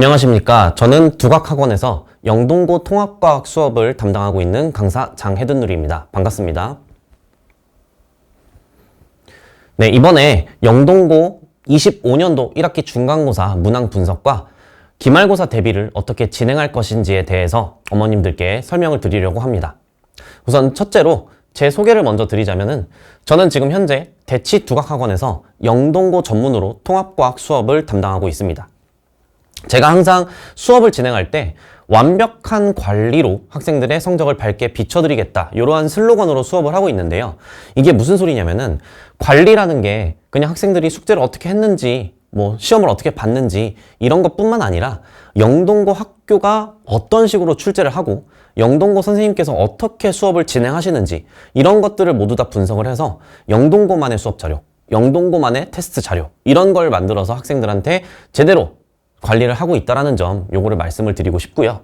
안녕하십니까. 저는 두각학원에서 영동고 통합과학 수업을 담당하고 있는 강사 장혜든누리입니다. 반갑습니다. 네, 이번에 영동고 25년도 1학기 중간고사 문항 분석과 기말고사 대비를 어떻게 진행할 것인지에 대해서 어머님들께 설명을 드리려고 합니다. 우선 첫째로 제 소개를 먼저 드리자면은 저는 지금 현재 대치 두각학원에서 영동고 전문으로 통합과학 수업을 담당하고 있습니다. 제가 항상 수업을 진행할 때 완벽한 관리로 학생들의 성적을 밝게 비춰드리겠다, 이러한 슬로건으로 수업을 하고 있는데요. 이게 무슨 소리냐면은 관리라는 게 그냥 학생들이 숙제를 어떻게 했는지, 시험을 어떻게 봤는지 이런 것뿐만 아니라 영동고 학교가 어떤 식으로 출제를 하고 영동고 선생님께서 어떻게 수업을 진행하시는지 이런 것들을 모두 다 분석을 해서 영동고만의 수업 자료, 영동고만의 테스트 자료 이런 걸 만들어서 학생들한테 제대로 관리를 하고 있다는 점, 요거를 말씀을 드리고 싶고요.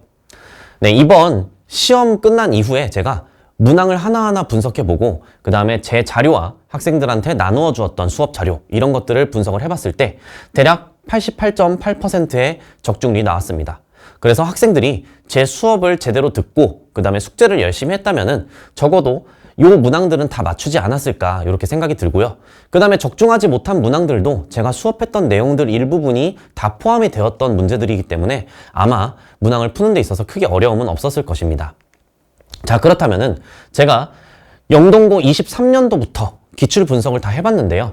네, 이번 시험 끝난 이후에 제가 문항을 하나하나 분석해보고 그 다음에 제 자료와 학생들한테 나누어 주었던 수업 자료 이런 것들을 분석을 해봤을 때 대략 88.8%의 적중률이 나왔습니다. 그래서 학생들이 제 수업을 제대로 듣고 그 다음에 숙제를 열심히 했다면은 적어도 요 문항들은 다 맞추지 않았을까 이렇게 생각이 들고요. 그 다음에 적중하지 못한 문항들도 제가 수업했던 내용들 일부분이 다 포함이 되었던 문제들이기 때문에 아마 문항을 푸는 데 있어서 크게 어려움은 없었을 것입니다. 자, 그렇다면은 제가 영동고 23년도부터 기출 분석을 다 해봤는데요.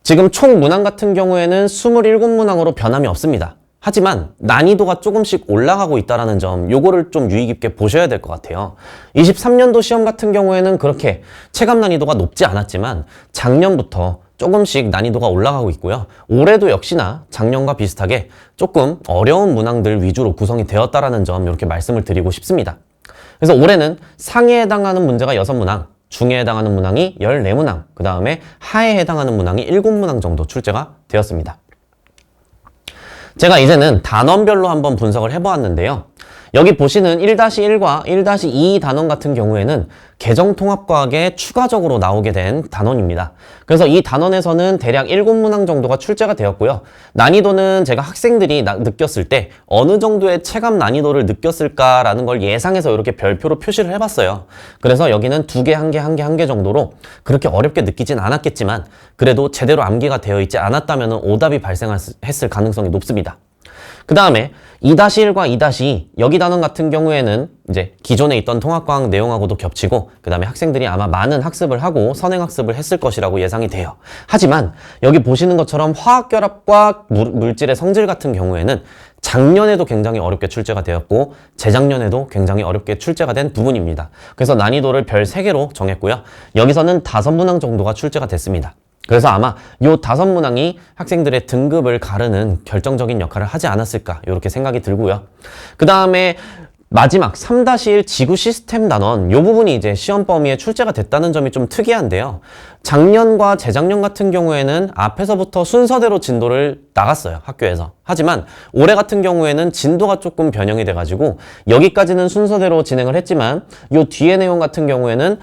지금 총 문항 같은 경우에는 27문항으로 변함이 없습니다. 하지만 난이도가 조금씩 올라가고 있다는 점, 요거를 좀 유의 깊게 보셔야 될 것 같아요. 23년도 시험 같은 경우에는 그렇게 체감 난이도가 높지 않았지만 작년부터 조금씩 난이도가 올라가고 있고요. 올해도 역시나 작년과 비슷하게 조금 어려운 문항들 위주로 구성이 되었다는 점 이렇게 말씀을 드리고 싶습니다. 그래서 올해는 상해에 해당하는 문제가 6문항, 중해에 해당하는 문항이 14문항, 그 다음에 하에 해당하는 문항이 7문항 정도 출제가 되었습니다. 제가 이제는 단원별로 한번 분석을 해보았는데요. 여기 보시는 1-1과 1-2 단원 같은 경우에는 계정통합과학에 추가적으로 나오게 된 단원입니다. 그래서 이 단원에서는 대략 7문항 정도가 출제가 되었고요. 난이도는 제가 학생들이 느꼈을 때 어느 정도의 체감 난이도를 느꼈을까라는 걸 예상해서 이렇게 별표로 표시를 해봤어요. 그래서 여기는 2개, 1개, 1개, 1개 정도로 그렇게 어렵게 느끼진 않았겠지만 그래도 제대로 암기가 되어 있지 않았다면 오답이 발생했을 가능성이 높습니다. 그 다음에 2-1과 2-2 여기 단원 같은 경우에는 이제 기존에 있던 통합과학 내용하고도 겹치고 그 다음에 학생들이 아마 많은 학습을 하고 선행학습을 했을 것이라고 예상이 돼요. 하지만 여기 보시는 것처럼 화학결합과 물질의 성질 같은 경우에는 작년에도 굉장히 어렵게 출제가 되었고 재작년에도 굉장히 어렵게 출제가 된 부분입니다. 그래서 난이도를 별 3개로 정했고요. 여기서는 5문항 정도가 출제가 됐습니다. 그래서 아마 이 5문항이 학생들의 등급을 가르는 결정적인 역할을 하지 않았을까 이렇게 생각이 들고요. 그 다음에 마지막 3-1 지구 시스템 단원 이 부분이 이제 시험 범위에 출제가 됐다는 점이 좀 특이한데요. 작년과 재작년 같은 경우에는 앞에서부터 순서대로 진도를 나갔어요, 학교에서. 하지만 올해 같은 경우에는 진도가 조금 변형이 돼가지고 여기까지는 순서대로 진행을 했지만 이 뒤에 내용 같은 경우에는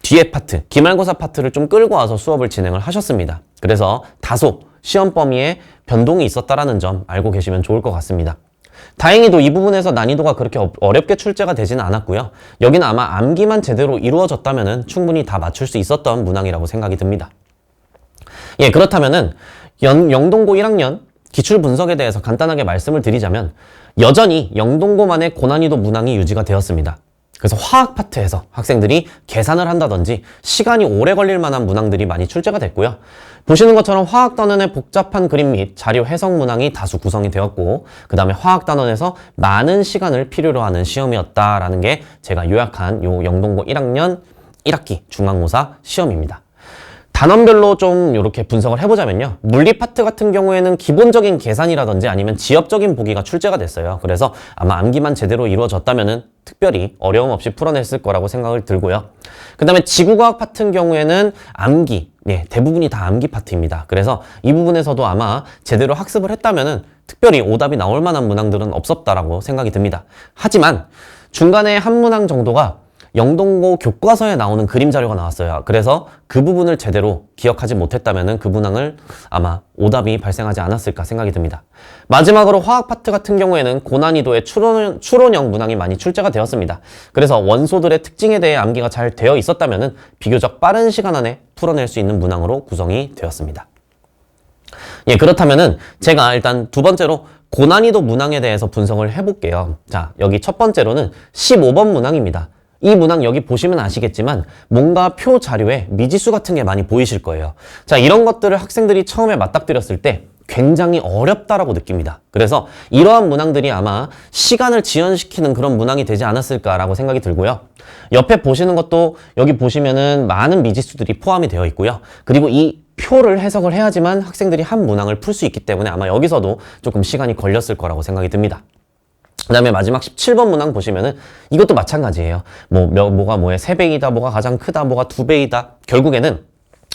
뒤에 파트, 기말고사 파트를 좀 끌고 와서 수업을 진행을 하셨습니다. 그래서 다소 시험 범위에 변동이 있었다는 점 알고 계시면 좋을 것 같습니다. 다행히도 이 부분에서 난이도가 그렇게 어렵게 출제가 되지는 않았고요. 여기는 아마 암기만 제대로 이루어졌다면 충분히 다 맞출 수 있었던 문항이라고 생각이 듭니다. 예, 그렇다면은 영동고 1학년 기출 분석에 대해서 간단하게 말씀을 드리자면 여전히 영동고만의 고난이도 문항이 유지가 되었습니다. 그래서 화학 파트에서 학생들이 계산을 한다든지 시간이 오래 걸릴 만한 문항들이 많이 출제가 됐고요. 보시는 것처럼 화학 단원의 복잡한 그림 및 자료 해석 문항이 다수 구성이 되었고 그 다음에 화학 단원에서 많은 시간을 필요로 하는 시험이었다라는 게 제가 요약한 요 영동고 1학년 1학기 중간고사 시험입니다. 단원별로 좀 이렇게 분석을 해보자면요. 물리 파트 같은 경우에는 기본적인 계산이라든지 아니면 지엽적인 보기가 출제가 됐어요. 그래서 아마 암기만 제대로 이루어졌다면은 특별히 어려움 없이 풀어냈을 거라고 생각을 들고요. 그 다음에 지구과학 파트인 경우에는 암기, 대부분이 다 암기 파트입니다. 그래서 이 부분에서도 아마 제대로 학습을 했다면은 특별히 오답이 나올 만한 문항들은 없었다라고 생각이 듭니다. 하지만 중간에 한 문항 정도가 영동고 교과서에 나오는 그림 자료가 나왔어요. 그래서 그 부분을 제대로 기억하지 못했다면 그 문항을 아마 오답이 발생하지 않았을까 생각이 듭니다. 마지막으로 화학 파트 같은 경우에는 고난이도의 추론형 문항이 많이 출제가 되었습니다. 그래서 원소들의 특징에 대해 암기가 잘 되어 있었다면 비교적 빠른 시간 안에 풀어낼 수 있는 문항으로 구성이 되었습니다. 예, 그렇다면은 제가 일단 두 번째로 고난이도 문항에 대해서 분석을 해볼게요. 자, 여기 첫 번째로는 15번 문항입니다. 이 문항 여기 보시면 아시겠지만 뭔가 표 자료에 미지수 같은 게 많이 보이실 거예요. 자, 이런 것들을 학생들이 처음에 맞닥뜨렸을 때 굉장히 어렵다라고 느낍니다. 그래서 이러한 문항들이 아마 시간을 지연시키는 그런 문항이 되지 않았을까라고 생각이 들고요. 옆에 보시는 것도 여기 보시면은 많은 미지수들이 포함이 되어 있고요. 그리고 이 표를 해석을 해야지만 학생들이 한 문항을 풀 수 있기 때문에 아마 여기서도 조금 시간이 걸렸을 거라고 생각이 듭니다. 그 다음에 마지막 17번 문항 보시면은 이것도 마찬가지예요. 뭐가 뭐의 3배이다, 뭐가 가장 크다, 뭐가 2배이다. 결국에는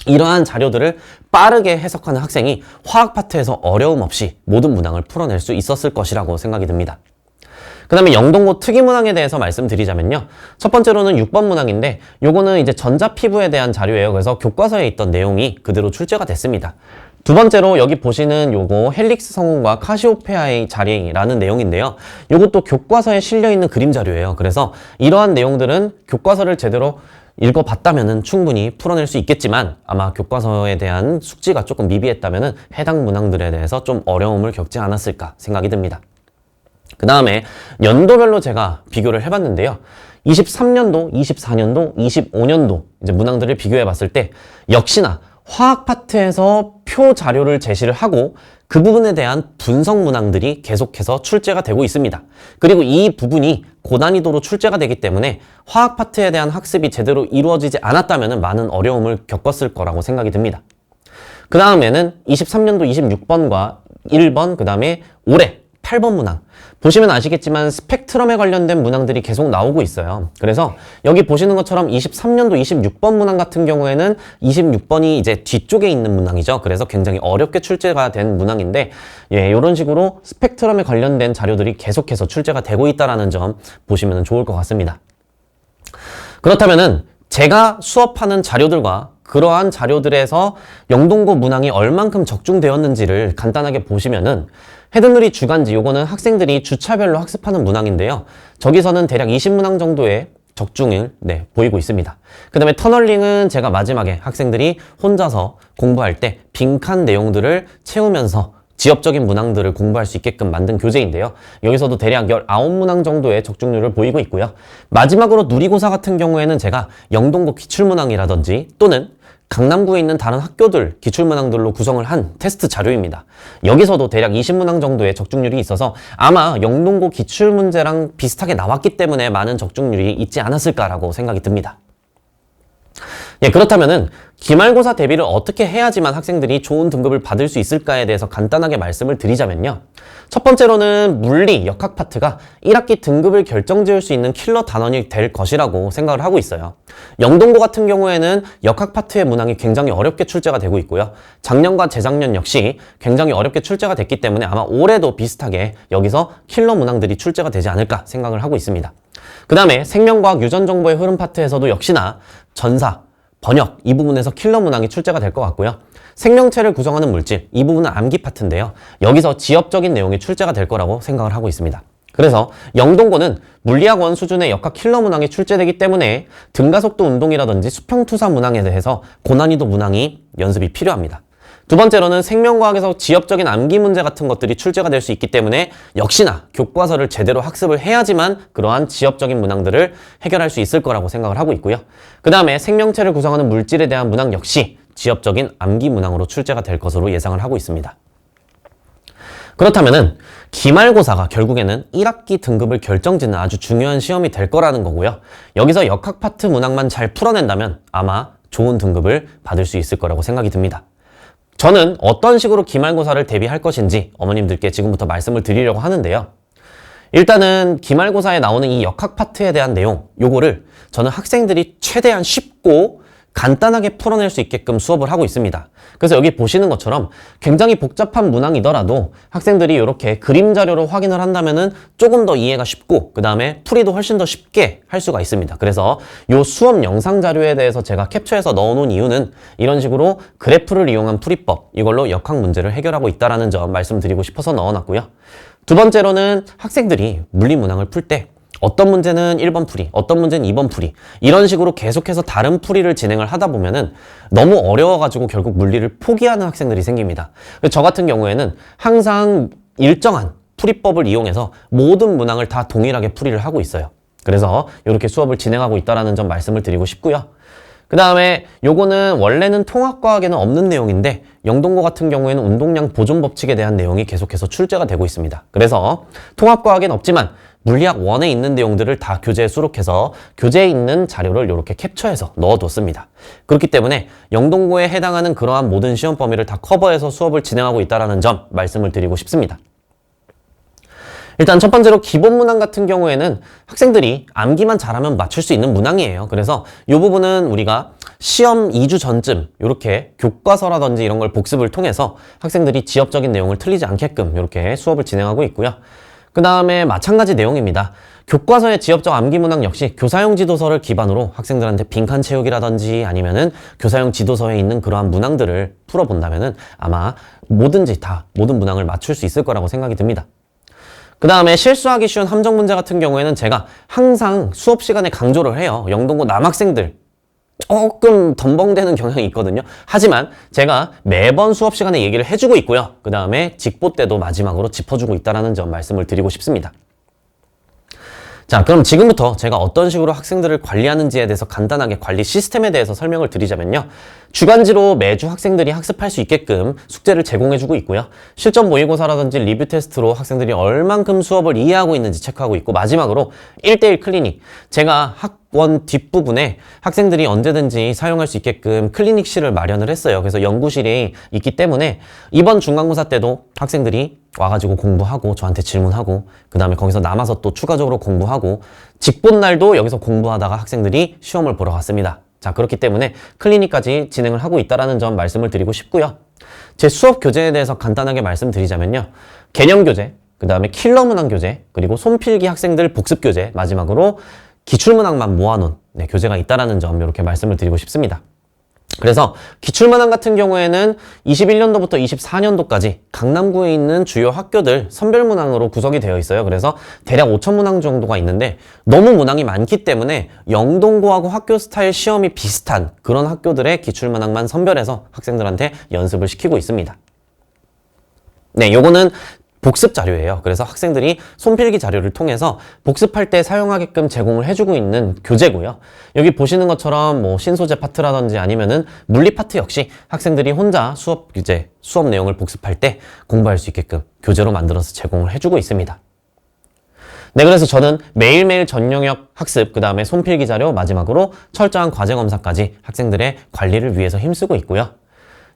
이러한 자료들을 빠르게 해석하는 학생이 화학 파트에서 어려움 없이 모든 문항을 풀어낼 수 있었을 것이라고 생각이 듭니다. 그 다음에 영동고 특이문항에 대해서 말씀드리자면요. 첫 번째로는 6번 문항인데 요거는 이제 전자피부에 대한 자료예요. 그래서 교과서에 있던 내용이 그대로 출제가 됐습니다. 두 번째로 여기 보시는 요거 헬릭스 성운과 카시오페아의 자리라는 내용인데요. 요것도 교과서에 실려있는 그림 자료예요. 그래서 이러한 내용들은 교과서를 제대로 읽어봤다면 충분히 풀어낼 수 있겠지만 아마 교과서에 대한 숙지가 조금 미비했다면 해당 문항들에 대해서 좀 어려움을 겪지 않았을까 생각이 듭니다. 그 다음에 연도별로 제가 비교를 해봤는데요. 23년도, 24년도, 25년도 이제 문항들을 비교해 봤을 때 역시나 화학 파트에서 표 자료를 제시를 하고 그 부분에 대한 분석 문항들이 계속해서 출제가 되고 있습니다. 그리고 이 부분이 고난이도로 출제가 되기 때문에 화학 파트에 대한 학습이 제대로 이루어지지 않았다면 많은 어려움을 겪었을 거라고 생각이 듭니다. 그 다음에는 23년도 26번과 1번, 그 다음에 올해 8번 문항. 보시면 아시겠지만 스펙트럼에 관련된 문항들이 계속 나오고 있어요. 그래서 여기 보시는 것처럼 23년도 26번 문항 같은 경우에는 26번이 이제 뒤쪽에 있는 문항이죠. 그래서 굉장히 어렵게 출제가 된 문항인데 예, 이런 식으로 스펙트럼에 관련된 자료들이 계속해서 출제가 되고 있다는 점 보시면 좋을 것 같습니다. 그렇다면은 제가 수업하는 자료들과 그러한 자료들에서 영동고 문항이 얼만큼 적중되었는지를 간단하게 보시면은 헤드누리 주간지 요거는 학생들이 주차별로 학습하는 문항인데요. 저기서는 대략 20문항 정도의 적중을 보이고 있습니다. 그 다음에 터널링은 제가 마지막에 학생들이 혼자서 공부할 때 빈칸 내용들을 채우면서 지엽적인 문항들을 공부할 수 있게끔 만든 교재인데요. 여기서도 대략 19문항 정도의 적중률을 보이고 있고요. 마지막으로 누리고사 같은 경우에는 제가 영동고 기출문항이라든지 또는 강남구에 있는 다른 학교들 기출문항들로 구성을 한 테스트 자료입니다. 여기서도 대략 20문항 정도의 적중률이 있어서 아마 영동고 기출문제랑 비슷하게 나왔기 때문에 많은 적중률이 있지 않았을까라고 생각이 듭니다. 예, 그렇다면은 기말고사 대비를 어떻게 해야지만 학생들이 좋은 등급을 받을 수 있을까에 대해서 간단하게 말씀을 드리자면요. 첫 번째로는 물리, 역학 파트가 1학기 등급을 결정지을 수 있는 킬러 단원이 될 것이라고 생각을 하고 있어요. 영동고 같은 경우에는 역학 파트의 문항이 굉장히 어렵게 출제가 되고 있고요. 작년과 재작년 역시 굉장히 어렵게 출제가 됐기 때문에 아마 올해도 비슷하게 여기서 킬러 문항들이 출제가 되지 않을까 생각을 하고 있습니다. 그 다음에 생명과학 유전정보의 흐름 파트에서도 역시나 전사, 번역 이 부분에서 킬러 문항이 출제가 될 것 같고요. 생명체를 구성하는 물질 이 부분은 암기 파트인데요. 여기서 지엽적인 내용이 출제가 될 거라고 생각을 하고 있습니다. 그래서 영동고는 물리학원 수준의 역학 킬러 문항이 출제되기 때문에 등가속도 운동이라든지 수평투사 문항에 대해서 고난이도 문항이 연습이 필요합니다. 두 번째로는 생명과학에서 지엽적인 암기 문제 같은 것들이 출제가 될 수 있기 때문에 역시나 교과서를 제대로 학습을 해야지만 그러한 지엽적인 문항들을 해결할 수 있을 거라고 생각을 하고 있고요. 그 다음에 생명체를 구성하는 물질에 대한 문항 역시 지엽적인 암기 문항으로 출제가 될 것으로 예상을 하고 있습니다. 그렇다면은 기말고사가 결국에는 1학기 등급을 결정짓는 아주 중요한 시험이 될 거라는 거고요. 여기서 역학 파트 문항만 잘 풀어낸다면 아마 좋은 등급을 받을 수 있을 거라고 생각이 듭니다. 저는 어떤 식으로 기말고사를 대비할 것인지 어머님들께 지금부터 말씀을 드리려고 하는데요. 일단은 기말고사에 나오는 이 역학 파트에 대한 내용, 요거를 저는 학생들이 최대한 쉽고 간단하게 풀어낼 수 있게끔 수업을 하고 있습니다. 그래서 여기 보시는 것처럼 굉장히 복잡한 문항이더라도 학생들이 이렇게 그림 자료로 확인을 한다면은 조금 더 이해가 쉽고 그 다음에 풀이도 훨씬 더 쉽게 할 수가 있습니다. 그래서 이 수업 영상 자료에 대해서 제가 캡처해서 넣어놓은 이유는 이런 식으로 그래프를 이용한 풀이법, 이걸로 역학 문제를 해결하고 있다는 점 말씀드리고 싶어서 넣어놨고요. 두 번째로는 학생들이 물리 문항을 풀 때 어떤 문제는 1번 풀이, 어떤 문제는 2번 풀이, 이런 식으로 계속해서 다른 풀이를 진행을 하다 보면은 너무 어려워가지고 결국 물리를 포기하는 학생들이 생깁니다. 저 같은 경우에는 항상 일정한 풀이법을 이용해서 모든 문항을 다 동일하게 풀이를 하고 있어요. 그래서 이렇게 수업을 진행하고 있다는 점 말씀을 드리고 싶고요. 그 다음에 요거는 원래는 통합과학에는 없는 내용인데 영동고 같은 경우에는 운동량 보존 법칙에 대한 내용이 계속해서 출제가 되고 있습니다. 그래서 통합과학에는 없지만 물리학 1에 있는 내용들을 다 교재에 수록해서 교재에 있는 자료를 이렇게 캡처해서 넣어뒀습니다. 그렇기 때문에 영동고에 해당하는 그러한 모든 시험 범위를 다 커버해서 수업을 진행하고 있다는 점 말씀을 드리고 싶습니다. 일단 첫 번째로 기본 문항 같은 경우에는 학생들이 암기만 잘하면 맞출 수 있는 문항이에요. 그래서 이 부분은 우리가 시험 2주 전쯤 이렇게 교과서라든지 이런 걸 복습을 통해서 학생들이 지엽적인 내용을 틀리지 않게끔 이렇게 수업을 진행하고 있고요. 그 다음에 마찬가지 내용입니다. 교과서의 지엽적 암기 문항 역시 교사용 지도서를 기반으로 학생들한테 빈칸 채우기라든지 아니면은 교사용 지도서에 있는 그러한 문항들을 풀어본다면은 아마 뭐든지 다 모든 문항을 맞출 수 있을 거라고 생각이 듭니다. 그 다음에 실수하기 쉬운 함정 문제 같은 경우에는 제가 항상 수업 시간에 강조를 해요. 영동고 남학생들 조금 덤벙대는 경향이 있거든요. 하지만 제가 매번 수업 시간에 얘기를 해주고 있고요. 그 다음에 직보 때도 마지막으로 짚어주고 있다는 점 말씀을 드리고 싶습니다. 자, 그럼 지금부터 제가 어떤 식으로 학생들을 관리하는지에 대해서 간단하게 관리 시스템에 대해서 설명을 드리자면요. 주간지로 매주 학생들이 학습할 수 있게끔 숙제를 제공해주고 있고요. 실전 모의고사라든지 리뷰 테스트로 학생들이 얼만큼 수업을 이해하고 있는지 체크하고 있고, 마지막으로 1대1 클리닉. 제가 학원 뒷부분에 학생들이 언제든지 사용할 수 있게끔 클리닉실을 마련을 했어요. 그래서 연구실이 있기 때문에 이번 중간고사 때도 학생들이 와가지고 공부하고 저한테 질문하고 그 다음에 거기서 남아서 또 추가적으로 공부하고 직본 날도 여기서 공부하다가 학생들이 시험을 보러 갔습니다. 자, 그렇기 때문에 클리닉까지 진행을 하고 있다는 점 말씀을 드리고 싶고요. 제 수업 교재에 대해서 간단하게 말씀드리자면요. 개념 교재, 그 다음에 킬러 문항 교재, 그리고 손필기 학생들 복습 교재, 마지막으로 기출 문항만 모아놓은 교재가 있다는 점 이렇게 말씀을 드리고 싶습니다. 그래서 기출문항 같은 경우에는 21년도부터 24년도까지 강남구에 있는 주요 학교들 선별문항으로 구성이 되어 있어요. 그래서 대략 5,000문항 정도가 있는데 너무 문항이 많기 때문에 영동고하고 학교 스타일 시험이 비슷한 그런 학교들의 기출문항만 선별해서 학생들한테 연습을 시키고 있습니다. 네, 요거는 복습 자료예요. 그래서 학생들이 손필기 자료를 통해서 복습할 때 사용하게끔 제공을 해주고 있는 교재고요. 여기 보시는 것처럼 뭐 신소재 파트라든지 아니면은 물리 파트 역시 학생들이 혼자 수업 내용을 복습할 때 공부할 수 있게끔 교재로 만들어서 제공을 해주고 있습니다. 네, 그래서 저는 매일매일 전 영역 학습, 그 다음에 손필기 자료, 마지막으로 철저한 과제 검사까지 학생들의 관리를 위해서 힘쓰고 있고요.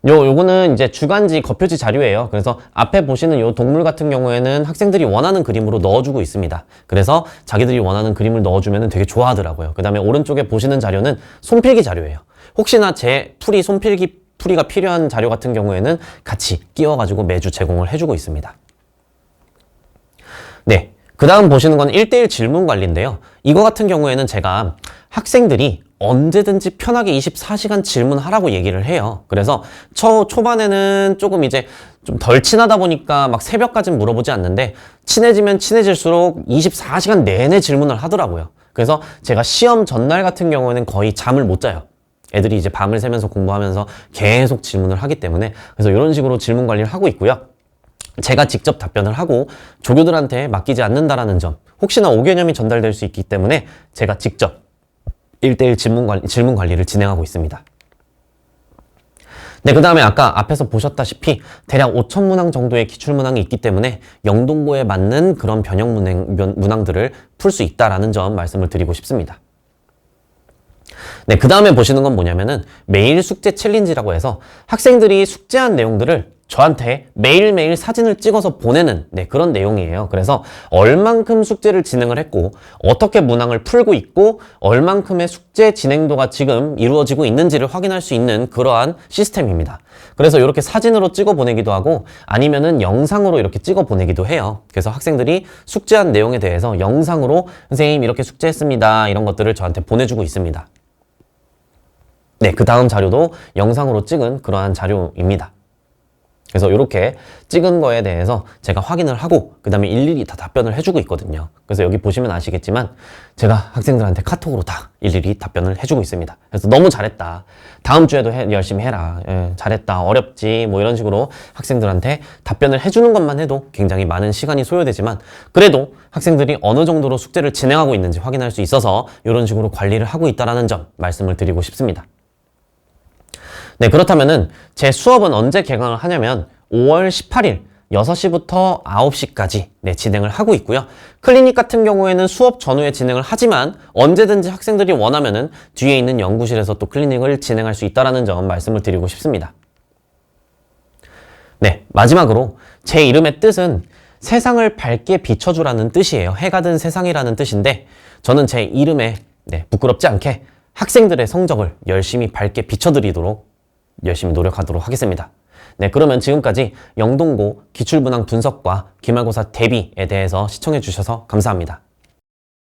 요거는 이제 주간지 겉표지 자료예요. 그래서 앞에 보시는 요 동물 같은 경우에는 학생들이 원하는 그림으로 넣어주고 있습니다. 그래서 자기들이 원하는 그림을 넣어주면 되게 좋아하더라고요. 그 다음에 오른쪽에 보시는 자료는 손필기 자료예요. 혹시나 제 풀이가 필요한 자료 같은 경우에는 같이 끼워가지고 매주 제공을 해주고 있습니다. 네. 그 다음 보시는 건 1대1 질문 관리인데요. 이거 같은 경우에는 제가 학생들이 언제든지 편하게 24시간 질문하라고 얘기를 해요. 그래서 초반에는 조금 이제 좀 덜 친하다 보니까 막 새벽까지는 물어보지 않는데 친해지면 친해질수록 24시간 내내 질문을 하더라고요. 그래서 제가 시험 전날 같은 경우에는 거의 잠을 못 자요. 애들이 이제 밤을 새면서 공부하면서 계속 질문을 하기 때문에 그래서 이런 식으로 질문 관리를 하고 있고요. 제가 직접 답변을 하고 조교들한테 맡기지 않는다라는 점, 혹시나 오개념이 전달될 수 있기 때문에 제가 직접 1대1 질문 관리를 진행하고 있습니다. 네, 그 다음에 아까 앞에서 보셨다시피 대략 5,000문항 정도의 기출문항이 있기 때문에 영동고에 맞는 그런 변형 문항들을 풀 수 있다라는 점 말씀을 드리고 싶습니다. 네, 그 다음에 보시는 건 뭐냐면은 매일 숙제 챌린지라고 해서 학생들이 숙제한 내용들을 저한테 매일매일 사진을 찍어서 보내는 그런 내용이에요. 그래서 얼만큼 숙제를 진행을 했고 어떻게 문항을 풀고 있고 얼만큼의 숙제 진행도가 지금 이루어지고 있는지를 확인할 수 있는 그러한 시스템입니다. 그래서 이렇게 사진으로 찍어 보내기도 하고 아니면은 영상으로 이렇게 찍어 보내기도 해요. 그래서 학생들이 숙제한 내용에 대해서 영상으로 선생님 이렇게 숙제했습니다. 이런 것들을 저한테 보내주고 있습니다. 네, 그 다음 자료도 영상으로 찍은 그러한 자료입니다. 그래서 이렇게 찍은 거에 대해서 제가 확인을 하고 그 다음에 일일이 다 답변을 해주고 있거든요. 그래서 여기 보시면 아시겠지만 제가 학생들한테 카톡으로 다 일일이 답변을 해주고 있습니다. 그래서 너무 잘했다. 다음 주에도 열심히 해라. 잘했다. 어렵지. 뭐 이런 식으로 학생들한테 답변을 해주는 것만 해도 굉장히 많은 시간이 소요되지만 그래도 학생들이 어느 정도로 숙제를 진행하고 있는지 확인할 수 있어서 이런 식으로 관리를 하고 있다는 점 말씀을 드리고 싶습니다. 네, 그렇다면은 제 수업은 언제 개강을 하냐면 5월 18일 6시부터 9시까지 진행을 하고 있고요. 클리닉 같은 경우에는 수업 전후에 진행을 하지만 언제든지 학생들이 원하면은 뒤에 있는 연구실에서 또 클리닉을 진행할 수 있다는 점 말씀을 드리고 싶습니다. 네, 마지막으로 제 이름의 뜻은 세상을 밝게 비춰주라는 뜻이에요. 해가 든 세상이라는 뜻인데 저는 제 이름에 부끄럽지 않게 학생들의 성적을 열심히 밝게 비춰드리도록 열심히 노력하도록 하겠습니다. 네, 그러면 지금까지 영동고 기출문항 분석과 기말고사 대비에 대해서 시청해 주셔서 감사합니다.